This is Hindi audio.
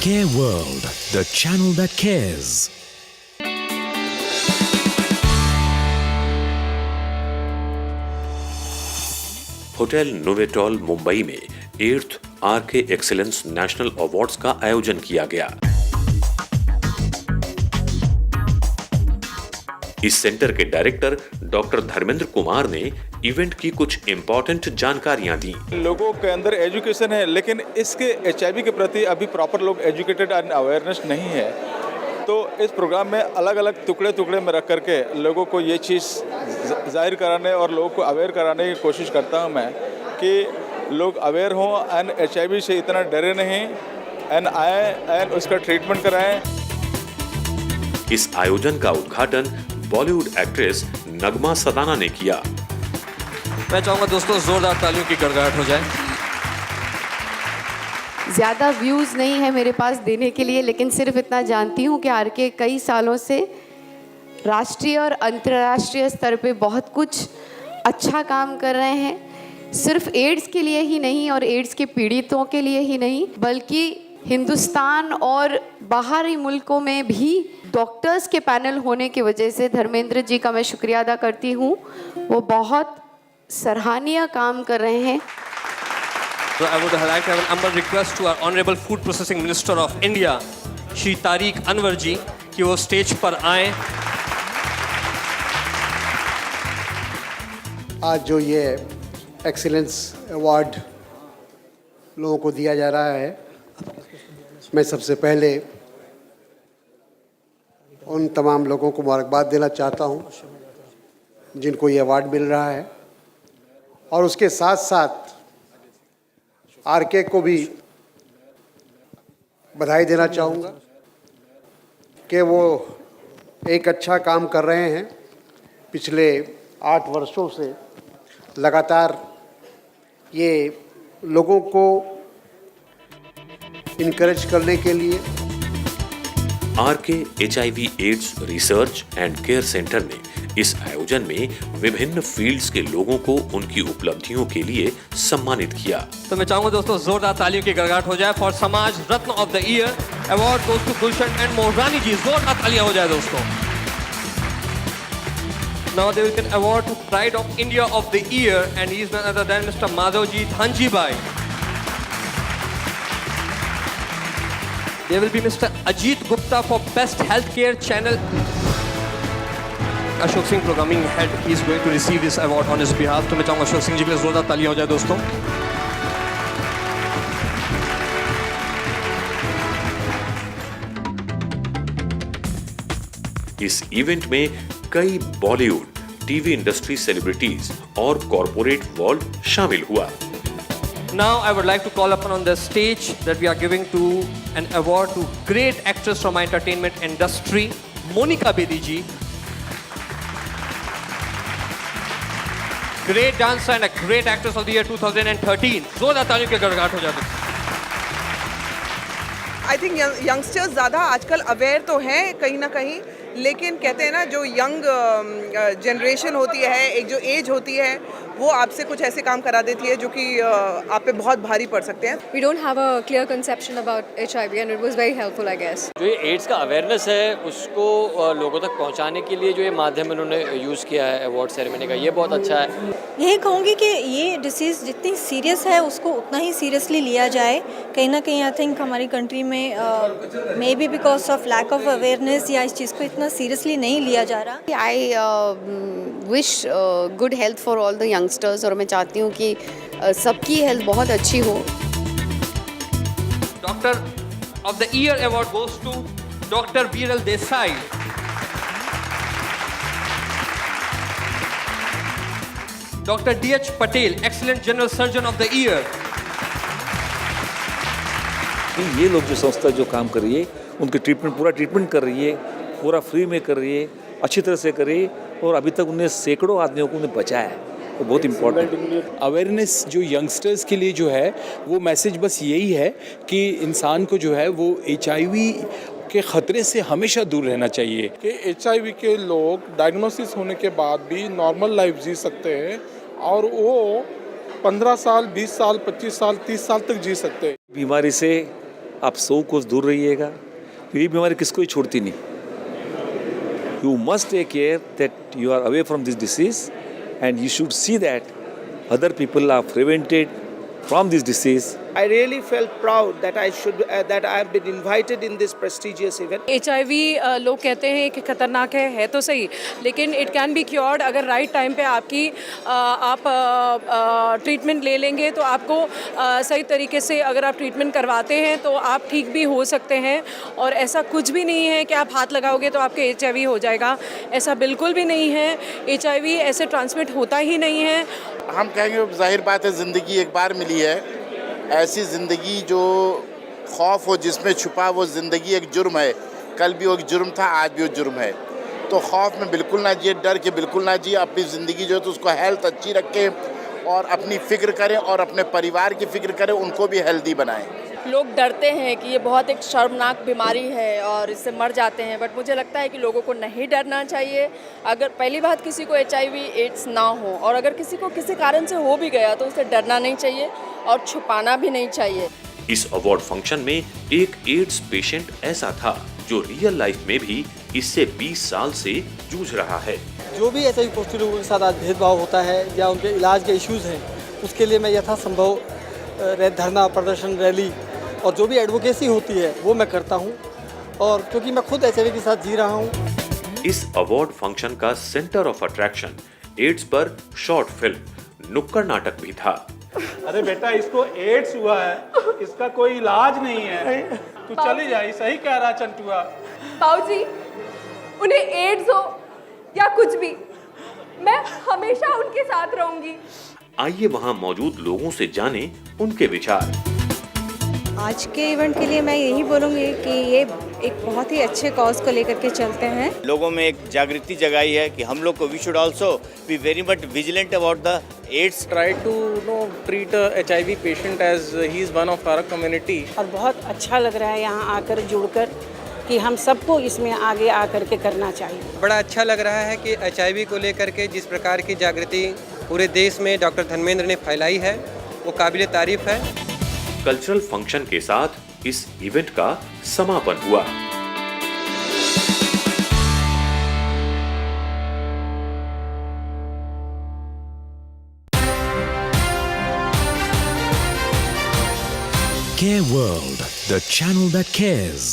Care World, the channel that cares. Hotel Novotel Mumbai में 8th RK excellence national awards का आयोजन किया गया। इस सेंटर के डायरेक्टर डॉक्टर धर्मेंद्र कुमार ने इवेंट की कुछ इंपॉर्टेंट जानकारियां दी। लोगों के अंदर एजुकेशन है, लेकिन इसके HIV के प्रति अभी प्रॉपर लोग एजुकेटेड एंड अवेयरनेस नहीं है। तो इस प्रोग्राम में अलग अलग टुकड़े में रख करके लोगों को ये चीज़ जाहिर कराने और लोगों को अवेयर कराने की कोशिश करता हूँ मैं कि लोग अवेयर हों एंड HIV से इतना डरे नहीं एंड आए एंड उसका ट्रीटमेंट कराएं। इस आयोजन का उद्घाटन बॉलीवुड एक्ट्रेस नगमा सदाना ने किया। मैं चाहूंगा दोस्तों जोरदार तालियों की गड़गड़ाहट हो जाए। ज़्यादा व्यूज़ नहीं है मेरे पास देने के लिए, लेकिन सिर्फ इतना जानती हूँ कि RK कई सालों से राष्ट्रीय और अंतर्राष्ट्रीय स्तर पे बहुत कुछ अच्छा काम कर रहे हैं। सिर्फ एड्स के लिए ही नहीं और एड्स के पीड़ितों के लिए ही नहीं, बल्कि हिंदुस्तान और बाहरी मुल्कों में भी डॉक्टर्स के पैनल होने की वजह से धर्मेंद्र जी का मैं शुक्रिया अदा करती हूँ। वो बहुत सराहनीय काम कर रहे हैं। So I would like to have an humble request to our Honorable Food Processing Minister of India, Shri Tariq Anwar जी, कि वो स्टेज पर आएं। आज जो ये एक्सीलेंस अवार्ड लोगों को दिया जा रहा है, मैं सबसे पहले उन तमाम लोगों को मुबारकबाद देना चाहता हूँ जिनको ये अवार्ड मिल रहा है, और उसके साथ साथ RK को भी बधाई देना चाहूँगा कि वो एक अच्छा काम कर रहे हैं। पिछले 8 वर्षों से लगातार ये लोगों को इनकरेज करने के लिए RK HIV ads research and care centre ने इस आयोजन में विभिन्न फील्ड्स के लोगों को उनकी उपलब्धियों के लिए सम्मानित किया। तो मैं चाहूंगा दोस्तों जोरदार तालियों की गड़गड़ाहट हो जाए for Samaj Ratna of the year award goes to Gulshan and Moharani ji. जोरदार तालियां हो जाए दोस्तों। Now they will get award to Pride of India of the Year and he is none other than Mr. Madhavji Dhanji Bhai. There will be Mr. Ajit Gupta for Best Healthcare Channel. Ashok Singh programming head, he is going to receive this award on his behalf. तो मैं चाहूंगा अशोक सिंह जी के लिए जोरदार तालियां हो जाए दोस्तों। इस इवेंट में कई बॉलीवुड, टीवी इंडस्ट्री सेलिब्रिटीज और कॉर्पोरेट वर्ल्ड शामिल हुआ। Now I would like to call upon on the stage that we are giving to an award to great actress from our entertainment industry, Monica Bedi ji. Great dancer and a great actress of the year 2013. जोरदार तालियों की गड़गड़ाहट हो जाती है। आई थिंक यंगस्टर्स ज़्यादा आजकल अवेयर तो हैं कहीं ना कहीं, लेकिन कहते हैं ना जो यंग जनरेशन होती है, एक जो एज होती है, वो आपसे कुछ ऐसे काम करा देती है जो कि आप पे बहुत भारी पड़ सकते हैं। We don't have a clear conception about HIV and it was very helpful, I guess. जो ये एड्स का अवेयरनेस है उसको लोगों तक पहुंचाने के लिए जो ये माध्यम इन्होंने यूज़ किया है अवार्ड सेरेमनी का, ये बहुत अच्छा है। यही कहूँगी कि ये डिसीज़ जितनी सीरियस है उसको उतना ही सीरियसली लिया जाए। कहीं ना कहीं आई थिंक हमारी कंट्री में maybe because of lack of awareness या इस चीज़ को इतना सीरियसली नहीं लिया जा रहा। I wish good health for all the youngsters, और मैं चाहती हूँ कि सबकी हेल्थ बहुत अच्छी हो। Doctor of the year award goes to doctor Viral Desai. Doctor DH Patel, excellent general surgeon of the year. ये लोग जो संस्था जो काम कर रही है उनकी पूरा ट्रीटमेंट कर रही है, पूरा फ्री में कर रही है, अच्छी तरह से कर रही है, और अभी तक उन्हें सैकड़ों आदमियों को उन्हें बचाया है। वो बहुत इम्पोर्टेंट अवेयरनेस जो यंगस्टर्स के लिए जो है वो मैसेज बस यही है कि इंसान को जो है वो HIV के ख़तरे से हमेशा दूर रहना चाहिए। कि HIV के लोग डायग्नोसिस होने के बाद भी नॉर्मल लाइफ जी सकते हैं और वो 15 साल, 20 साल, 25 साल, 30 साल तक जी सकते हैं। बीमारी से आप 100 कोस दूर रहिएगा। ये बीमारी किसको ही छोड़ती नहीं। You must take care that you are away from this disease and you should see that other people are prevented from this disease. I really felt proud that I have been invited in this prestigious event. HIV लोग कहते हैं कि खतरनाक है तो सही, लेकिन इट कैन बी क्योर्ड अगर राइट टाइम पे आप ट्रीटमेंट ले लेंगे तो आपको सही तरीके से अगर आप ट्रीटमेंट करवाते हैं तो आप ठीक भी हो सकते हैं। और ऐसा कुछ भी नहीं है कि आप हाथ लगाओगे तो आपके HIV हो जाएगा, ऐसा बिल्कुल भी नहीं है। HIV ऐसे ट्रांसमिट होता ही नहीं है। हम कहेंगे जाहिर बात है, ज़िंदगी एक बार मिली है, ऐसी ज़िंदगी जो खौफ हो जिसमें छुपा वो ज़िंदगी एक जुर्म है। कल भी वो एक जुर्म था, आज भी वो जुर्म है। तो खौफ में बिल्कुल ना जिए, डर के बिल्कुल ना जिए। अपनी ज़िंदगी जो है तो उसको हेल्थ अच्छी रखें और अपनी फ़िक्र करें और अपने परिवार की फ़िक्र करें, उनको भी हेल्दी बनाएं। लोग डरते हैं कि ये बहुत एक शर्मनाक बीमारी है और इससे मर जाते हैं, बट मुझे लगता है कि लोगों को नहीं डरना चाहिए। अगर पहली बात किसी को HIV एड्स ना हो और अगर किसी को किसी कारण से हो भी गया तो उसे डरना नहीं चाहिए और छुपाना भी नहीं चाहिए। इस अवार्ड फंक्शन में एक एड्स पेशेंट ऐसा था जो रियल लाइफ में भी इससे 20 साल से जूझ रहा है। जो भी HIV पॉजिटिव लोगों के साथ आज भेदभाव होता है या उनके इलाज के इश्यूज़ हैं, उसके लिए मैं यथासंभव धरना प्रदर्शन रैली और जो भी एडवोकेसी होती है वो मैं करता हूँ, और क्योंकि मैं खुद HIV के साथ जी रहा हूँ। इस अवार्ड फंक्शन का सेंटर ऑफ अट्रैक्शन एड्स पर शॉर्ट फिल्म, नुक्कड़ नाटक भी था। अरे बेटा, इसको एड्स हुआ है, इसका कोई इलाज नहीं है, तू चली जाए। सही कह रहा चंटुआ। बाबूजी, उन्हें एड्स हो या कुछ भी, मैं हमेशा उनके साथ रहूंगी। आइए वहां मौजूद लोगों से जाने उनके विचार। आज के इवेंट के लिए मैं यही बोलूँगी कि ये एक बहुत ही अच्छे कॉज को लेकर के चलते हैं। लोगों में एक जागृति जगाई है कि हम लोग को we should also be very much vigilant about the AIDS. Try to treat HIV patient as he is one of our community. और बहुत अच्छा लग रहा है यहाँ आकर जुड़कर कि हम सबको इसमें आगे आकर के करना चाहिए। बड़ा अच्छा लग रहा है कि HIV को लेकर के जिस प्रकार की जागृति पूरे देश में डॉक्टर धर्मेंद्र ने फैलाई है वो काबिल तारीफ है। कल्चरल फंक्शन के साथ इस इवेंट का समापन हुआ। Care World, the channel that cares.